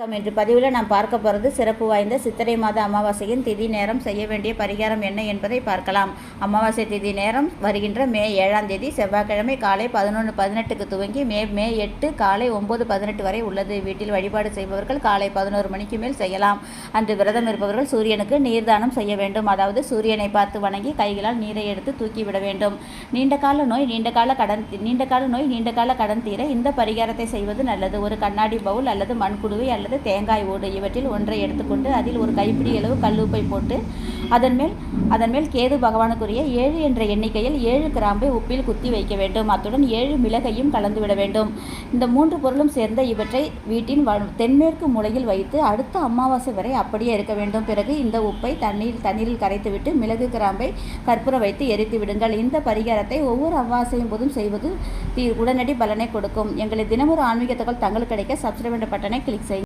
இன்று பதிவில் நாம் பார்க்க போகிறது சிறப்பு வாய்ந்த சித்திரை மாத அமாவாசையின் திதி நேரம் செய்ய வேண்டிய பரிகாரம் என்ன என்பதை பார்க்கலாம். அமாவாசை திதி நேரம் வருகின்ற மே 7ஆம் தேதி செவ்வாய்க்கிழமை காலை 11:18க்கு துவங்கி மே 8 காலை 9:18 வரை உள்ளது. வீட்டில் வழிபாடு செய்பவர்கள் காலை 11 மணிக்கு மேல் செய்யலாம். அன்று விரதம் இருப்பவர்கள் சூரியனுக்கு நீர்தானம் செய்ய வேண்டும். அதாவது சூரியனை பார்த்து வணங்கி கைகளால் நீரை எடுத்து தூக்கிவிட வேண்டும். நீண்டகால நோய் நீண்டகால கடன் தீர இந்த பரிகாரத்தை செய்வது நல்லது. ஒரு கண்ணாடி பவுல் அல்லது மண்குடுவை அல்லது தேங்காய் ஓடு இவற்றில் ஒன்றை எடுத்துக்கொண்டு அதில் ஒரு கைப்பிடி அளவு கல்லுப்பை போட்டு அதன் மேல் கேது பகவானுக்குரிய 7 என்ற எண்ணிக்கையில் 7 கிராம்பை உப்பில் குத்தி வைக்க வேண்டும். அத்துடன் 7 மிளகையும் கலந்துவிட வேண்டும். இந்த 3 பொருளும் சேர்ந்த இவற்றை வீட்டின் தென்மேற்கு மூலையில் வைத்து அடுத்த அமாவாசை வரை அப்படியே இருக்க வேண்டும். பிறகு இந்த உப்பை தண்ணீரில் கரைத்துவிட்டு மிளகு கிராம்பை கற்பூரம் வைத்து எரித்து விடுங்கள். இந்த பரிகாரத்தை ஒவ்வொரு அமாவாசையும் போதும் செய்வது உடனடி பலனை கொடுக்கும். எங்களை தினமொரு ஆன்மீக தகவல் தங்களுக்கு கிடைக்க சப்ஸ்கிரைப் பட்டனை கிளிக் செய்யுங்கள்.